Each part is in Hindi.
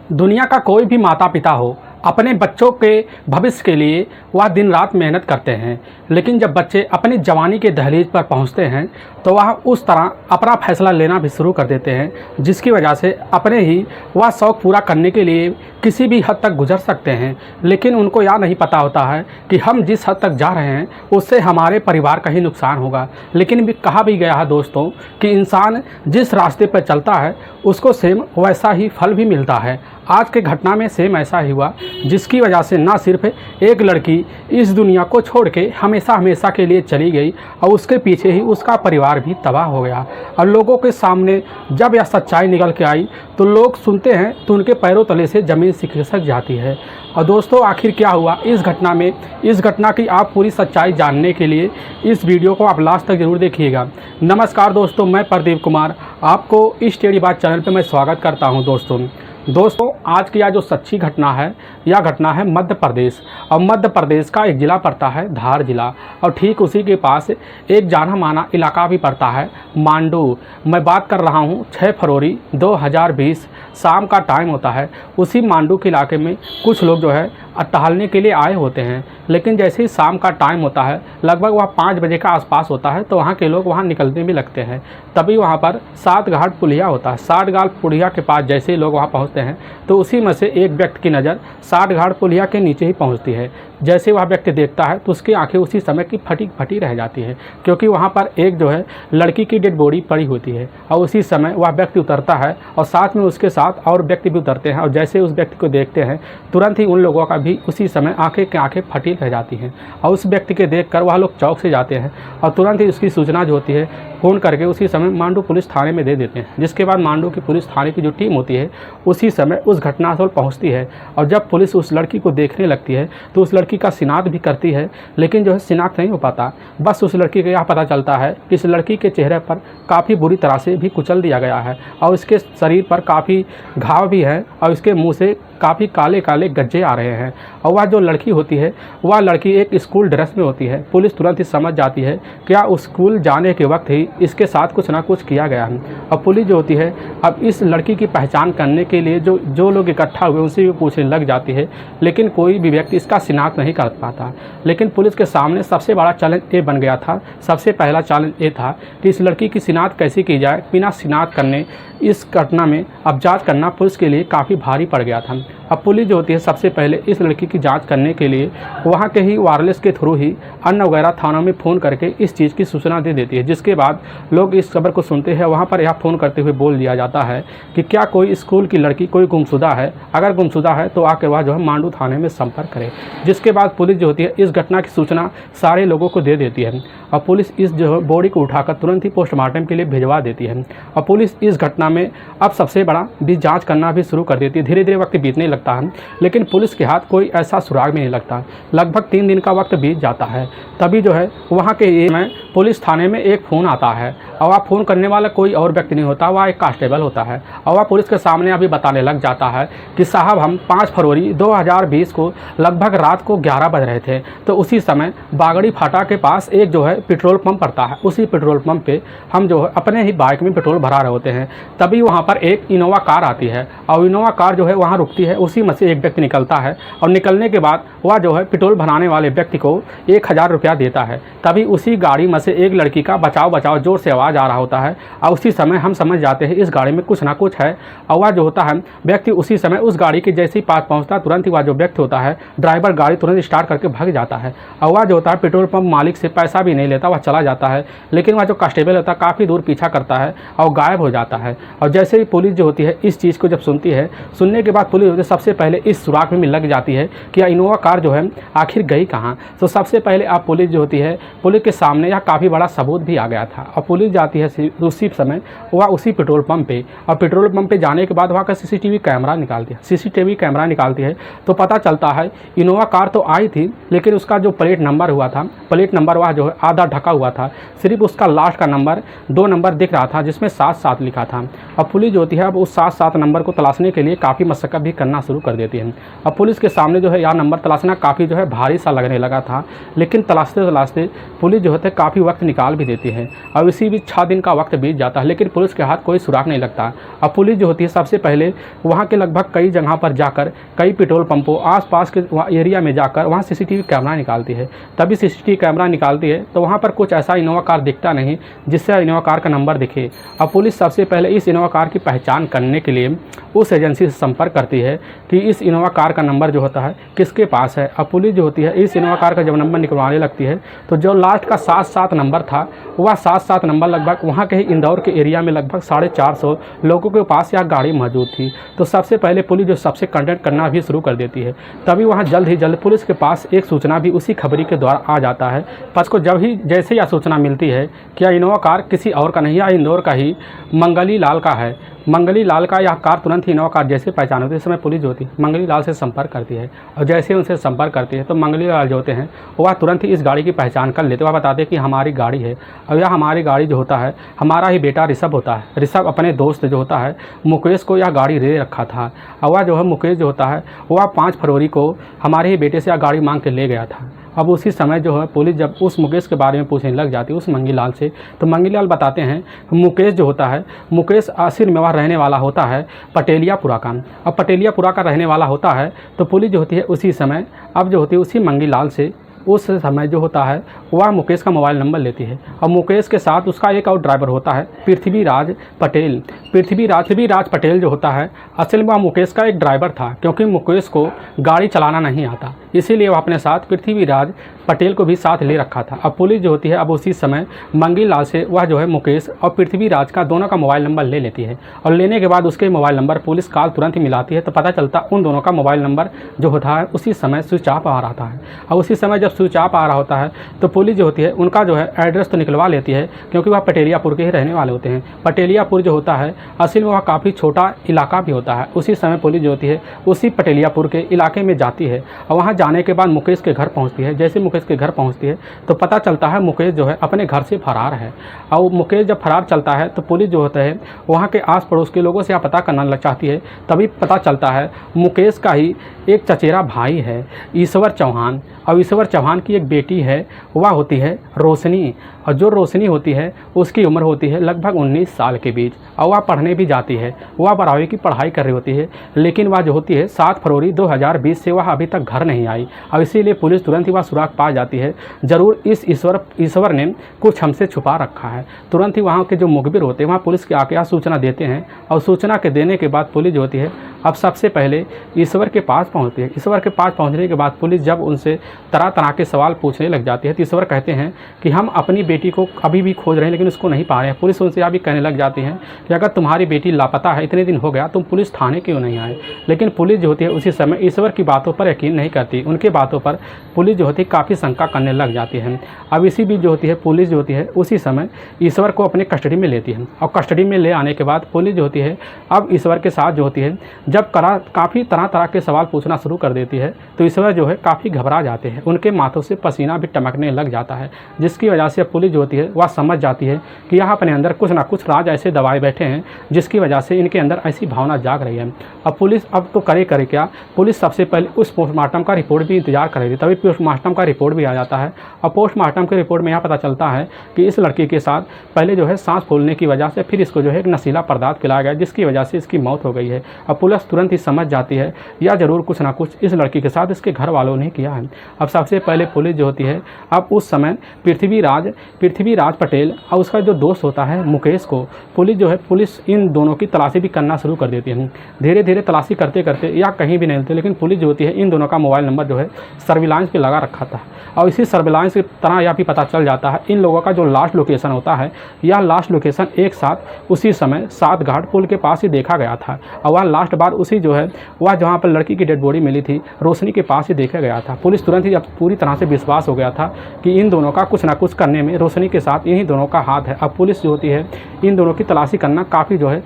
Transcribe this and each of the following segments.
दुनिया का कोई भी माता पिता हो, अपने बच्चों के भविष्य के लिए वह दिन रात मेहनत करते हैं। लेकिन जब बच्चे अपनी जवानी के दहलीज पर पहुंचते हैं तो वह उस तरह अपना फैसला लेना भी शुरू कर देते हैं, जिसकी वजह से अपने ही वह शौक़ पूरा करने के लिए किसी भी हद तक गुजर सकते हैं। लेकिन उनको यह नहीं पता होता है कि हम जिस हद तक जा रहे हैं उससे हमारे परिवार का ही नुकसान होगा। लेकिन कहा भी गया है दोस्तों कि इंसान जिस रास्ते पर चलता है उसको सेम वैसा ही फल भी मिलता है। आज के घटना में सेम ऐसा ही हुआ, जिसकी वजह से ना सिर्फ एक लड़की इस दुनिया को छोड़ के हमेशा हमेशा के लिए चली गई और उसके पीछे ही उसका परिवार भी तबाह हो गया। और लोगों के सामने जब यह सच्चाई निकल के आई तो लोग सुनते हैं तो उनके पैरों तले से ज़मीन खिसक जाती है। और दोस्तों आखिर क्या हुआ इस घटना में, इस घटना की आप पूरी सच्चाई जानने के लिए इस वीडियो को आप लास्ट तक ज़रूर देखिएगा। नमस्कार दोस्तों, मैं प्रदीप कुमार आपको इस टेढ़ी बात चैनल पे मैं स्वागत करता हूं। दोस्तों आज की यह जो सच्ची घटना है, यह घटना है मध्य प्रदेश। और मध्य प्रदेश का एक ज़िला पड़ता है धार जिला, और ठीक उसी के पास एक जाना माना इलाका भी पड़ता है मांडू। मैं बात कर रहा हूँ 6 फरवरी 2020 शाम का टाइम होता है। उसी मांडू के इलाके में कुछ लोग जो है टहलने के लिए आए होते हैं। लेकिन जैसे ही शाम का टाइम होता है, लगभग वह 5 बजे का आसपास होता है, तो वहाँ के लोग वहाँ निकलने भी लगते हैं। तभी वहाँ पर 7 घाट पुलिया होता है। 7 घाट पुलिया के पास जैसे ही लोग वहाँ पहुँचते हैं तो उसी में से एक व्यक्ति की नज़र 7 घाट पुलिया के नीचे ही पहुँचती है। जैसे वह व्यक्ति देखता है तो उसकी आंखें उसी समय की फटी फटी रह जाती है, क्योंकि वहाँ पर एक जो है लड़की की डेड बॉडी पड़ी होती है। और उसी समय वह व्यक्ति उतरता है और साथ में उसके साथ और व्यक्ति भी उतरते हैं। और जैसे उस व्यक्ति को देखते हैं तुरंत ही उन लोगों का भी उसी समय आंखें फटी रह जाती हैं। और उस व्यक्ति के देखकर वह लोग चौक से जाते हैं और तुरंत ही उसकी सूचना जो होती है फ़ोन करके उसी समय मांडू पुलिस थाने में दे देते हैं। जिसके बाद मांडू की पुलिस थाने की जो टीम होती है उसी समय उस घटनास्थल पहुंचती है। और जब पुलिस उस लड़की को देखने लगती है तो उस लड़की का शिनाख्त भी करती है, लेकिन जो है शिनाख्त नहीं हो पाता। बस उस लड़की को यह पता चलता है कि इस लड़की के चेहरे पर काफ़ी बुरी तरह से भी कुचल दिया गया है और इसके शरीर पर काफ़ी घाव भी है और इसके मुँह से काफ़ी काले काले गज्जे आ रहे हैं। और वह जो लड़की होती है वह लड़की एक स्कूल ड्रेस में होती है। पुलिस तुरंत ही समझ जाती है क्या उस स्कूल जाने के वक्त ही इसके साथ कुछ ना कुछ किया गया है। और पुलिस जो होती है अब इस लड़की की पहचान करने के लिए जो लोग इकट्ठा हुए उनसे भी पूछने लग जाती है, लेकिन कोई भी व्यक्ति इसका शिनाख्त नहीं कर पाता। लेकिन पुलिस के सामने सबसे बड़ा चैलेंज ये बन गया था। सबसे पहला चैलेंज ये था कि इस लड़की की शिनाख्त कैसे की जाए। बिना शिनाख्त करने इस घटना में अब जाँच करना पुलिस के लिए काफ़ी भारी पड़ गया था। अब पुलिस जो होती है सबसे पहले इस लड़की की जांच करने के लिए वहाँ के ही वायरलेस के थ्रू ही अन्य वगैरह थानों में फ़ोन करके इस चीज़ की सूचना दे देती है। जिसके बाद लोग इस खबर को सुनते हैं। वहाँ पर यह फ़ोन करते हुए बोल दिया जाता है कि क्या कोई स्कूल की लड़की कोई गुमशुदा है, अगर गुमशुदा है तो आके वह जो है मांडू थाने में संपर्क करे। जिसके बाद पुलिस जो होती है इस घटना की सूचना सारे लोगों को दे देती है और पुलिस इस जो है बॉडी को उठाकर तुरंत ही पोस्टमार्टम के लिए भिजवा देती है। और पुलिस इस घटना में अब सबसे बड़ा भी जाँच करना भी शुरू कर देती है। धीरे धीरे वक्त बीतने लगता है, लेकिन पुलिस के हाथ कोई ऐसा सुराग में नहीं लगता। लगभग 3 दिन का वक्त बीत जाता है। तभी जो है वहाँ के ये में पुलिस थाने में एक फ़ोन आता है और वह फ़ोन करने वाला कोई और व्यक्ति नहीं होता, वह एक कांस्टेबल होता है। और वह पुलिस के सामने अभी बताने लग जाता है कि साहब हम 5 फरवरी 2020 को लगभग रात को 11 बज रहे थे, तो उसी समय बागड़ी फाटा के पास एक जो है पेट्रोल पंप पड़ता है। उसी पेट्रोल पंप पे हम जो है अपने ही बाइक में पेट्रोल भरा रहे होते हैं। तभी वहाँ पर एक इनोवा कार आती है और इनोवा कार जो है वहाँ रुकती है। उसी में से एक व्यक्ति निकलता है और निकलने के बाद वह जो है पेट्रोल भराने वाले व्यक्ति को 1000 रुपया देता है। तभी उसी गाड़ी में से एक लड़की का बचाओ बचाओ जोर से आवाज़ आ रहा होता है और उसी समय हम समझ जाते हैं इस गाड़ी में कुछ ना कुछ है। और वह जो होता है व्यक्ति उसी समय उस गाड़ी के जैसे ही पास पहुँचता है तुरंत ही वह जो व्यक्ति होता है ड्राइवर गाड़ी तुरंत स्टार्ट करके भाग जाता है। और वह जो होता है पेट्रोल पंप मालिक से पैसा भी नहीं लेता, वह चला जाता है। लेकिन वह जो कांस्टेबल होता है काफ़ी दूर पीछा करता है और गायब हो जाता है। और जैसे ही पुलिस जो होती है इस चीज़ को जब सुनती है, सुनने के बाद पुलिस सबसे पहले इस सुराग में लग जाती है कि यह इनोवा कार जो है आखिर गई कहाँ। तो सबसे पहले आप पुलिस जो होती है पुलिस के सामने यह काफ़ी बड़ा सबूत भी आ गया था। और पुलिस जाती है उसी समय वह उसी पेट्रोल पंप पे, और पेट्रोल पंप पे जाने के बाद वहाँ का सीसीटीवी कैमरा निकालती है तो पता चलता है इनोवा कार तो आई थी, लेकिन उसका जो प्लेट नंबर हुआ था, प्लेट नंबर वह जो है आधा ढका हुआ था। सिर्फ उसका लास्ट का नंबर 2 नंबर दिख रहा था जिसमें 77 लिखा था। अब पुलिस जो होती है अब उस 77 नंबर को तलाशने के लिए काफ़ी मशक्क़त भी करना शुरू कर देती है। अब पुलिस के सामने जो है यह नंबर तलाशना काफ़ी जो है भारी सा लगने लगा था, लेकिन तलाशते तलाशते पुलिस जो है काफ़ी वक्त निकाल भी देती है। अब इसी बीच 6 दिन का वक्त बीत जाता है, लेकिन पुलिस के हाथ कोई सुराग नहीं लगता। अब पुलिस जो होती है सबसे पहले वहाँ के लगभग कई जगह पर जाकर, कई पेट्रोल पंपों आसपास के एरिया में जाकर वहाँ सीसीटीवी कैमरा निकालती है। तभी सीसीटीवी कैमरा निकालती है तो वहाँ पर कुछ ऐसा इनोवा कार दिखता नहीं जिससे इनोवा कार का नंबर दिखे। अब पुलिस सबसे पहले इस इनोवा कार की पहचान करने के लिए उस एजेंसी से संपर्क करती है कि इस इनोवा कार का नंबर जो होता है किसके पास है। अब पुलिस जो होती है इस इनोवा कार का जब नंबर निकलवाने लगती है तो जो लास्ट का 7-7 नंबर था वह 7-7 नंबर लगभग वहाँ के ही इंदौर के एरिया में लगभग 450 लोगों के पास यह गाड़ी मौजूद थी। तो सबसे पहले पुलिस जो सबसे कंटेक्ट करना भी शुरू कर देती है। तभी वहाँ जल्द ही जल्द पुलिस के पास एक सूचना भी उसी खबरी के द्वारा आ जाता है। पस को जब ही जैसे यह सूचना मिलती है कि यह इनोवा कार किसी और का नहीं, यह इंदौर का ही मंगली लाल का है, मंगली लाल का यह कार तुरंत ही इनोवा कार जैसे पहचान होती है, इस समय पुलिस जो होती है मंगली लाल से संपर्क करती है। और जैसे उनसे संपर्क करती है तो मंगली लाल जो होते हैं वह तुरंत ही इस गाड़ी की पहचान कर लेते। वह बताते हैं कि हमारी गाड़ी है। और यह हमारी गाड़ी जो होता है हमारा ही बेटा ऋषभ होता है। ऋषभ अपने दोस्त जो होता है मुकेश को यह गाड़ी दे रखा था। और वह जो है मुकेश जो होता है वह 5 फरवरी को हमारे ही बेटे से यह गाड़ी मांग के ले गया था। अब उसी समय जो है पुलिस जब उस मुकेश के बारे में पूछने लग जाती है उस मंगी लाल से, तो मंगी लाल बताते हैं मुकेश जो होता है, मुकेश आसिर में वह रहने वाला होता है पटेलियापुरा का। अब पटेलियापुरा का रहने वाला होता है तो पुलिस जो होती है उसी समय अब जो होती है उसी मंगी लाल से उस समय जो होता है वह मुकेश का मोबाइल नंबर लेती है। और मुकेश के साथ उसका एक और ड्राइवर होता है पृथ्वीराज पटेल। पृथ्वीराज पटेल जो होता है असल में वह मुकेश का एक ड्राइवर था, क्योंकि मुकेश को गाड़ी चलाना नहीं आता, इसीलिए वह अपने साथ पृथ्वीराज पटेल को भी साथ ले रखा था। अब पुलिस जो होती है अब उसी समय मंगी लाल से वह जो है मुकेश और पृथ्वीराज का दोनों का मोबाइल नंबर ले लेती है। और लेने के बाद उसके मोबाइल नंबर पुलिस कॉल तुरंत ही मिलाती है तो पता चलता उन दोनों का मोबाइल नंबर जो होता है उसी समय स्विच ऑफ आ रहा है। और उसी समय जब स्विच ऑफ आ रहा होता है तो पुलिस जो होती है उनका जो है एड्रेस तो निकलवा लेती है, क्योंकि वह पटेलियापुर के ही रहने वाले होते हैं। पटेलियापुर जो होता है असल में वह काफ़ी छोटा इलाका भी होता है। उसी समय पुलिस जो होती है उसी पटेलियापुर के इलाके में जाती है और वहाँ जाने के बाद मुकेश के घर पहुँचती है। जैसे मुकेश के घर पहुँचती है तो पता चलता है मुकेश जो है अपने घर से फरार है। और मुकेश जब फरार चलता है तो पुलिस जो होता है वहाँ के आस पड़ोस के लोगों से पता करना लग चाहती है। तभी पता चलता है मुकेश का ही एक चचेरा भाई है ईश्वर चौहान, और ईश्वर चौहान की एक बेटी है वह होती है रोशनी। और जो रोशनी होती है उसकी उम्र होती है लगभग 19 साल के बीच, और वह पढ़ने भी जाती है। वह 12वीं की पढ़ाई कर रही होती है, लेकिन वह जो होती है 7 फरवरी 2020 से वह अभी तक घर नहीं आई। और इसीलिए पुलिस तुरंत ही वह सुराग पा जाती है, ज़रूर इस ईश्वर ने कुछ हमसे छुपा रखा है। तुरंत ही वहाँ के जो मुखबिर होते हैं वहाँ पुलिस के आके सूचना देते हैं। और सूचना के देने के बाद पुलिस जो होती है अब सबसे पहले ईश्वर के पास पहुँचती है। ईश्वर के पास पहुँचने के बाद पुलिस जब उनसे तरह तरह के सवाल पूछने लग जाती है तो ईश्वर कहते हैं कि हम अपनी बेटी को अभी भी खोज रहे हैं लेकिन उसको नहीं पा रहे हैं। पुलिस उनसे यह भी कहने लग जाती है कि अगर तुम्हारी बेटी लापता है, इतने दिन हो गया, तुम पुलिस थाने क्यों नहीं आए। लेकिन पुलिस जो होती है उसी समय ईश्वर की बातों पर यकीन नहीं करती, उनके बातों पर पुलिस जो होती है काफ़ी शंका करने लग जाती है। अब इसी बीच जो होती है पुलिस जो होती है उसी समय ईश्वर को अपने कस्टडी में लेती है। और कस्टडी में ले आने के बाद पुलिस जो होती है अब ईश्वर के साथ जो होती है जब काफ़ी तरह तरह के सवाल पूछना शुरू कर देती है तो ईश्वर जो है काफ़ी घबरा जाते हैं, उनके माथों से पसीना भी टपकने लग जाता है, जिसकी वजह से पुलिस जो होती है वह समझ जाती है कि यह अपने अंदर कुछ ना कुछ राज ऐसे दबाए बैठे हैं जिसकी वजह से इनके अंदर ऐसी भावना जाग रही है। अब पुलिस अब तो करे क्या, पुलिस सबसे पहले उस पोस्टमार्टम का रिपोर्ट भी इंतजार कर रही थी। तभी पोस्टमार्टम का रिपोर्ट भी आ जाता है और पोस्टमार्टम के रिपोर्ट में यह पता चलता है कि इस लड़की के साथ पहले जो है सांस फूलने की वजह से फिर इसको जो है एक नशीला पदार्थ पिलाया गया जिसकी वजह से इसकी मौत हो गई है। अब पुलिस तुरंत ही समझ जाती है या ज़रूर कुछ ना कुछ इस लड़की के साथ इसके घर वालों ने किया है। अब सबसे पहले पुलिस जो होती है अब उस समय पृथ्वीराज पटेल और उसका जो दोस्त होता है मुकेश को पुलिस इन दोनों की तलाशी भी करना शुरू कर देती है। धीरे धीरे तलाशी करते करते या कहीं भी नहीं मिलते, लेकिन पुलिस जो होती है इन दोनों का मोबाइल नंबर जो है सर्विलांस पे लगा रखा था। और इसी सर्विलांस की तरह यह भी पता चल जाता है इन लोगों का जो लास्ट लोकेशन होता है यह लास्ट लोकेशन एक साथ उसी समय 7 घाट पुल के पास ही देखा गया था। और वह लास्ट बार उसी जो है वह जहाँ पर लड़की की डेड बॉडी मिली थी रोशनी के पास ही देखा गया था। पुलिस तुरंत ही अब पूरी तरह से विश्वास हो गया था कि इन दोनों का कुछ ना कुछ करने में रोशनी के साथ इन्हीं दोनों का हाथ है। अब पुलिस जो होती है इन दोनों की तलाशी करना काफ़ी जो है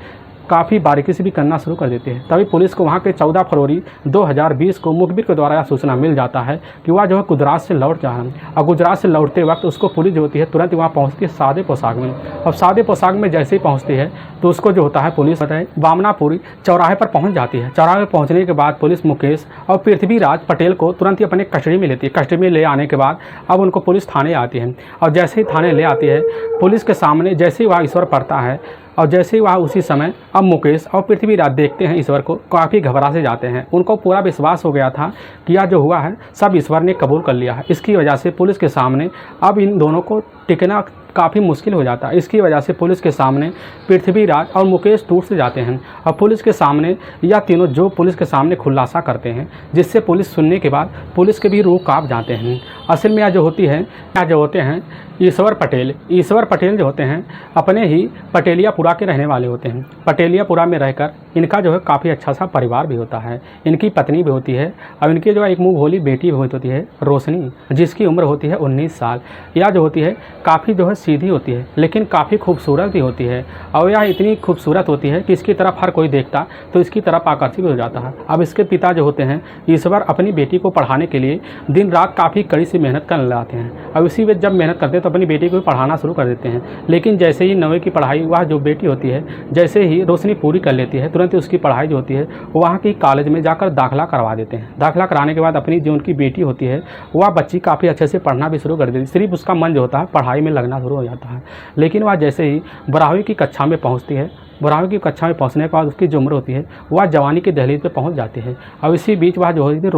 काफ़ी बारीकी से भी करना शुरू कर देती है। तभी पुलिस को वहाँ के 14 फरवरी 2020 को मुखबिर के द्वारा यह सूचना मिल जाता है कि वह जो है गुजरात से लौट जा रहा है, और गुजरात से लौटते वक्त उसको पुलिस जो होती है तुरंत वहाँ पहुँचती है सादे पोशाक में। और सादे पोशाक में जैसे ही पहुँचती है तो उसको जो होता है पुलिस बामनापुरी चौराहे पर पहुँच जाती है। चौराहे पर पहुँचने के बाद पुलिस मुकेश और पृथ्वीराज पटेल को तुरंत ही अपने कस्टडी में लेती है। कस्टडी में ले आने के बाद अब उनको पुलिस थाने आती है, और जैसे ही थाने ले आती है पुलिस के सामने जैसे ही वह ईश्वर पड़ता है, और जैसे ही वह उसी समय अब मुकेश और पृथ्वीराज देखते हैं ईश्वर को, काफ़ी घबरा से जाते हैं। उनको पूरा विश्वास हो गया था कि यह जो हुआ है सब ईश्वर ने कबूल कर लिया है। इसकी वजह से पुलिस के सामने अब इन दोनों को टिकना काफ़ी मुश्किल हो जाता है। इसकी वजह से पुलिस के सामने पृथ्वीराज और मुकेश टूट से जाते हैं, और पुलिस के सामने यह तीनों जो पुलिस के सामने खुलासा करते हैं, जिससे पुलिस सुनने के बाद पुलिस के भी रूह काँप जाते हैं। असल में यह जो होती है, यह जो होते हैं ईश्वर पटेल जो होते हैं अपने ही पटेलियापुरा के रहने वाले होते हैं। पटेलियापुरा में रहकर इनका जो है काफ़ी अच्छा सा परिवार भी होता है, इनकी पत्नी भी होती है, और इनकी जो है एक मुँह भोली बेटी भी होती है रोशनी, जिसकी उम्र होती है 19 साल। यह जो होती है काफ़ी जो है सीधी होती है, लेकिन काफ़ी खूबसूरत भी होती है, और यह इतनी खूबसूरत होती है कि इसकी तरफ हर कोई देखता तो इसकी तरफ आकर्षित हो जाता है। अब इसके पिता जो होते हैं ईश्वर अपनी बेटी को पढ़ाने के लिए दिन रात काफ़ी कड़ी सी मेहनत कर लाते हैं। अब इसी वक्त जब मेहनत करते हैं तो अपनी बेटी को पढ़ाना शुरू कर देते हैं, लेकिन जैसे ही 9वीं की पढ़ाई वह जो बेटी होती है जैसे ही रोशनी पूरी कर लेती है, तुरंत उसकी पढ़ाई जो होती है वहाँ की कॉलेज में जाकर दाखिला करवा देते हैं। दाखिला कराने के बाद अपनी जो उनकी बेटी होती है वह बच्ची काफ़ी अच्छे से पढ़ना भी शुरू कर देती है, सिर्फ उसका मन जो होता है पढ़ाई में लगना शुरू हो जाता है। लेकिन वह जैसे ही 12वीं की कक्षा में पहुँचती है, 12वीं की कक्षा में पहुंचने के बाद उसकी जो उम्र होती है वह जवानी की दहलीज पे पहुंच जाती है। अब इसी बीच वह जो होती है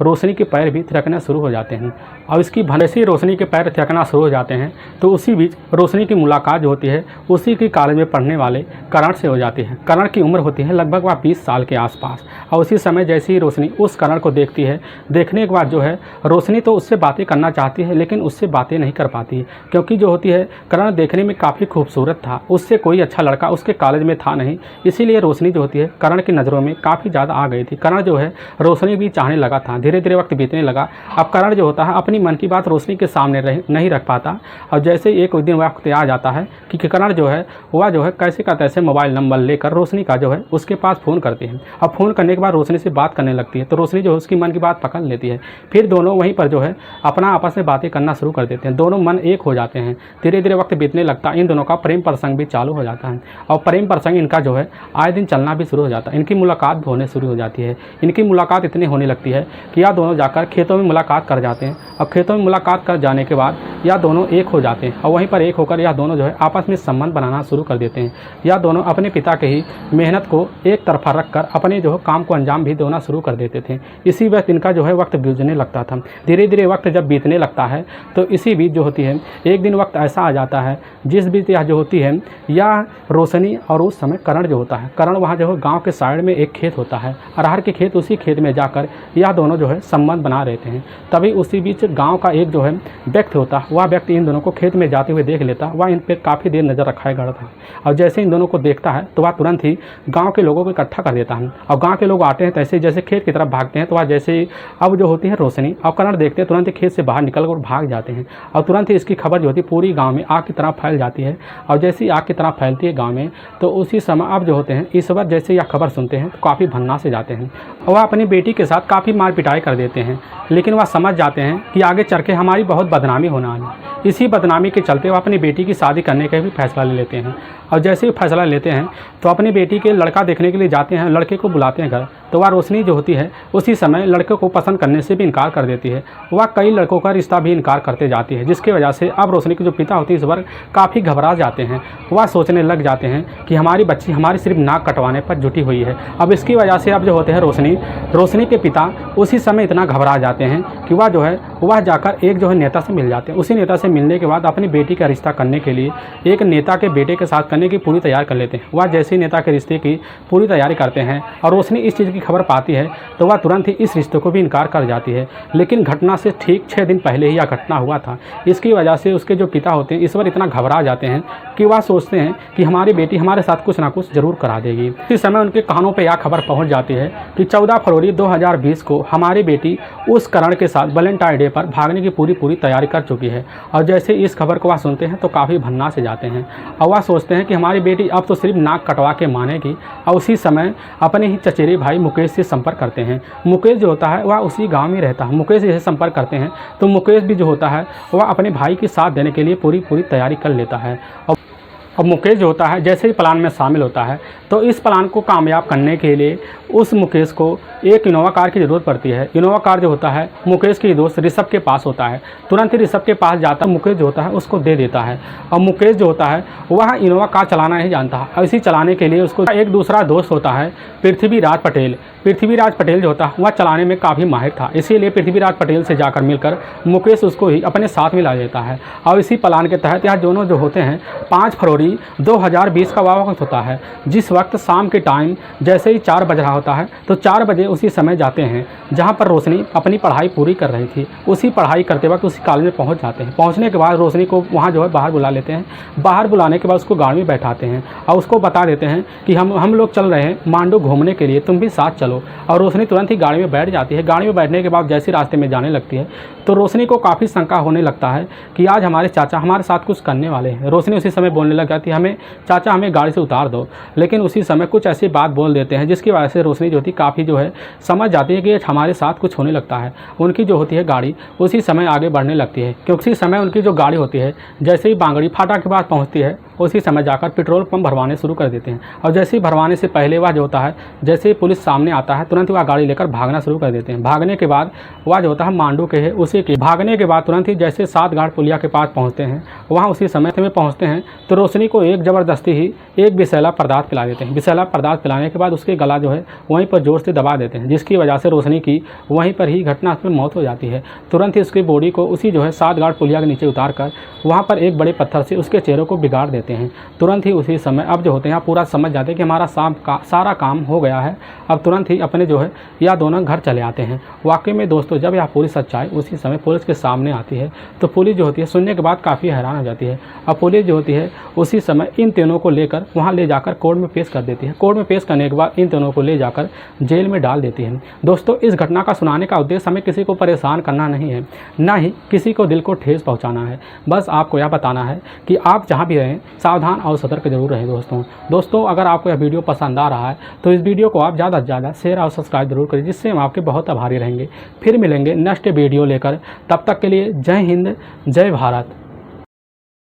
रोशनी के पैर भी थिरकना शुरू हो जाते हैं। अब इसकी भनसी रोशनी के पैर थिरकना शुरू हो जाते हैं तो उसी बीच रोशनी की मुलाकात जो होती है उसी की कॉलेज में पढ़ने वाले करण से हो जाती है। करण की उम्र होती है लगभग वह 20 साल के आसपास, और उसी समय जैसे ही रोशनी उस करण को देखती है, देखने के बाद जो है रोशनी तो उससे बातें करना चाहती है, लेकिन उससे बातें नहीं कर पाती, क्योंकि जो होती है करण देखने में काफ़ी खूबसूरत था, उससे कोई अच्छा लड़का उसके कॉलेज में था नहीं। इसीलिए रोशनी जो होती है करण की नज़रों में काफ़ी ज़्यादा आ गई थी। करण जो है रोशनी भी चाहने लगा था। धीरे धीरे वक्त बीतने लगा। अब करण जो होता है अपनी मन की बात रोशनी के सामने नहीं रख पाता, और जैसे एक दिन वक्त आ जाता है कि करण जो है वह जो है कैसे का तैसे मोबाइल नंबर लेकर रोशनी का जो है उसके पास फ़ोन करते हैं। अब फ़ोन करने के बाद रोशनी से बात करने लगती है, तो रोशनी जो है उसकी मन की बात पकड़ लेती है। फिर दोनों वहीं पर जो है अपना आपस में बातें करना शुरू कर देते हैं, दोनों मन एक हो जाते हैं। धीरे धीरे वक्त बीतने लगता है, इन दोनों का प्रेम प्रसंग भी चालू हो जाता है, और प्रेम प्रसंग इनका जो है आए दिन चलना भी शुरू हो जाता है। इनकी मुलाकात भी होने शुरू हो जाती है। इनकी मुलाकात इतनी होने लगती है कि यह दोनों जाकर खेतों में मुलाकात कर जाते हैं, और खेतों में मुलाकात कर जाने के बाद यह दोनों एक हो जाते हैं, और वहीं पर एक होकर यह दोनों जो है आपस में संबंध बनाना शुरू कर देते हैं। यह दोनों अपने पिता के ही मेहनत को एक तरफा रखकर अपने जो है काम को अंजाम भी देना शुरू कर देते थे। इसी वक्त इनका जो है वक्त बीतने लगता था। धीरे धीरे वक्त जब बीतने लगता है तो इसी बीच जो होती है एक दिन वक्त ऐसा आ जाता है जिस बीच यह जो होती है यह रोशनी और उस समय करण जो होता है, करण वहाँ जो है गाँव के साइड में एक खेत होता है, अरहर के खेत, उसी खेत में जाकर यह दोनों जो है संबंध बना रहते हैं। तभी उसी बीच गाँव का एक जो है व्यक्ति होता है, वह व्यक्ति इन दोनों को खेत में जाते हुए देख लेता, वह इन पर काफ़ी देर नज़र रखाए गया था, और जैसे इन दोनों को देखता है तो वह तुरंत ही गाँव के लोगों को इकट्ठा कर देता है, और गाँव के लोग आते हैं तैसे जैसे खेत की तरफ भागते हैं, तो वह जैसे ही अब जो होती है रोशनी और करण देखते हैं तुरंत ही खेत से बाहर निकल कर भाग जाते हैं, और तुरंत ही इसकी खबर जो होती है पूरी गाँव में आग की तरह फैल जाती है। और जैसी आग की तरह फैलती है गाँव में, तो उसी समय अब जो होते हैं ईश्वर जैसे यह खबर सुनते हैं तो काफ़ी भन्ना से जाते हैं, और वह अपनी बेटी के साथ काफ़ी मार पिटाई कर देते हैं। लेकिन वह समझ जाते हैं कि आगे चल के हमारी बहुत बदनामी होना है। इसी बदनामी के चलते वह अपनी बेटी की शादी करने का भी फैसला ले लेते हैं, और जैसे ही फैसला लेते हैं तो अपनी बेटी के लड़का देखने के लिए जाते हैं, लड़के को बुलाते हैं घर, तो वह रोशनी जो होती है उसी समय लड़के को पसंद करने से भी इनकार कर देती है। वह कई लड़कों का रिश्ता भी इनकार करते जाती है, जिसकी वजह से अब रोशनी के जो पिता होते हैं इस बार काफ़ी घबरा जाते हैं। वह सोचने लग जाते हैं कि हमारी बच्ची हमारी सिर्फ नाक कटवाने पर जुटी हुई है। अब इसकी वजह से अब जो होते हैं रोशनी के पिता उसी समय इतना घबरा जाते हैं कि वह जो है वह जाकर एक जो है नेता से मिल जाते हैं। उसी नेता से मिलने के बाद अपनी बेटी का रिश्ता करने के लिए एक नेता के बेटे के साथ करने की पूरी तैयारी कर लेते हैं। वह जैसे ही नेता के रिश्ते की पूरी तैयारी करते हैं और रोशनी इस चीज़ की खबर पाती है तो वह तुरंत ही इस रिश्ते को भी इनकार कर जाती है। लेकिन घटना से ठीक 6 दिन पहले ही यह घटना हुआ था। इसकी वजह से उसके जो पिता होते हैं ईश्वर इतना घबरा जाते हैं कि वह सोचते हैं कि हमारी बेटी हमारे साथ कुछ ना कुछ ज़रूर करा देगी। इसी समय उनके कानों पर यह खबर पहुँच जाती है कि 14 फरवरी 2020 को हमारी बेटी उस करण के साथ वैलेंटाइन डे पर भागने की पूरी तैयारी कर चुकी है। और जैसे इस खबर को वह सुनते हैं तो काफ़ी भन्ना से जाते हैं और वह सोचते हैं कि हमारी बेटी अब तो सिर्फ नाक कटवा के मानेगी। और उसी समय अपने ही चचेरे भाई मुकेश से संपर्क करते हैं। मुकेश जो होता है वह उसी गांव में रहता है। मुकेश से संपर्क करते हैं तो मुकेश भी जो होता है वह अपने भाई की साथ देने के लिए पूरी तैयारी कर लेता है। अब मुकेश जो होता है जैसे ही प्लान में शामिल होता है तो इस प्लान को कामयाब करने के लिए उस मुकेश को एक इनोवा कार की ज़रूरत पड़ती है। इनोवा कार जो होता है मुकेश के दोस्त ऋषभ के पास होता है। तुरंत ही ऋषभ के पास जाता है, मुकेश जो होता है उसको दे देता है। और मुकेश जो होता है वह इनोवा कार चलाना नहीं जानता है। और इसी चलाने के लिए उसको एक दूसरा दोस्त होता है पृथ्वीराज पटेल। पृथ्वीराज पटेल जो होता है वह चलाने में काफ़ी माहिर था, इसीलिए पृथ्वीराज पटेल से जाकर मिलकर मुकेश उसको ही अपने साथ में ला लेता है। और इसी प्लान के तहत यह दोनों जो होते हैं 5 फरवरी 2020 का वक्त होता है, जिस वक्त शाम के टाइम जैसे ही 4 बज रहा होता है तो 4 बजे उसी समय जाते हैं जहां पर रोशनी अपनी पढ़ाई पूरी कर रही थी। उसी पढ़ाई करते वक्त उसी कॉलेज में पहुंच जाते हैं। पहुंचने के बाद रोशनी को वहां जो है बाहर बुला लेते हैं। बाहर बुलाने के बाद उसको गाड़ी में बैठाते हैं और उसको बता देते हैं कि हम लोग चल रहे हैं मांडू घूमने के लिए, तुम भी साथ चलो। और रोशनी तुरंत ही गाड़ी में बैठ जाती है। गाड़ी में बैठने के बाद जैसे रास्ते में जाने लगती है तो रोशनी को काफ़ी शंका होने लगता है कि आज हमारे चाचा हमारे साथ कुछ करने वाले हैं। रोशनी उसी समय बोलने लग जाती है, चाचा हमें गाड़ी से उतार दो। लेकिन उसी समय कुछ ऐसी बात बोल देते हैं जिसकी वजह से रोशनी जो होती काफ़ी जो है समझ जाती है कि हमारे साथ कुछ होने लगता है। उनकी जो होती है गाड़ी उसी समय आगे बढ़ने लगती है, क्योंकि उसी समय उनकी जो गाड़ी होती है जैसे ही बांगड़ी फाटा के बाद पहुँचती है उसी समय जाकर पेट्रोल पंप भरवाने शुरू कर देते हैं। और जैसे ही भरवाने से पहले वह जो होता है जैसे ही पुलिस सामने आता है तुरंत वह गाड़ी लेकर भागना शुरू कर देते हैं। भागने के बाद वह जो होता है मांडू के है उसी के भागने के बाद तुरंत ही जैसे 7 घाट पुलिया के पास पहुंचते हैं वहां उसी समय में पहुंचते हैं तो रोशनी को एक ज़बरदस्ती ही एक विषैला पदार्थ पिला देते हैं। विषैला पदार्थ पिलाने के बाद उसके गला जो है वहीं पर जोर से दबा देते हैं, जिसकी वजह से रोशनी की वहीं पर ही घटना में मौत हो जाती है। तुरंत ही उसकी बॉडी को उसी जो है 7 घाट पुलिया के नीचे उतार कर वहाँ पर एक बड़े पत्थर से उसके चेहरे को बिगाड़ देते हैं। तुरंत ही उसी समय अब जो होते हैं पूरा समझ जाते हैं कि हमारा सारा काम हो गया है। अब तुरंत ही अपने जो है यह दोनों घर चले आते हैं। वाकई में दोस्तों जब यह पूरी सच्चाई उसी समय पुलिस के सामने आती है तो पुलिस जो होती है सुनने के बाद काफ़ी हैरान हो जाती है। अब पुलिस जो होती है उसी समय इन तीनों को लेकर वहाँ ले जाकर कोर्ट में पेश कर देती है। कोर्ट में पेश करने के बाद इन तीनों को ले जाकर जेल में डाल देती है। दोस्तों इस घटना का सुनाने का उद्देश्य हमें किसी को परेशान करना नहीं है, ना ही किसी को दिल को ठेस पहुँचाना है। बस आपको यह बताना है कि आप जहाँ भी रहें सावधान और सतर्क जरूर रहें। दोस्तों अगर आपको यह वीडियो पसंद आ रहा है तो इस वीडियो को आप ज़्यादा से ज़्यादा शेयर और सब्सक्राइब जरूर करें, जिससे हम आपके बहुत आभारी रहेंगे। फिर मिलेंगे नेक्स्ट वीडियो लेकर, तब तक के लिए जय हिंद जय भारत।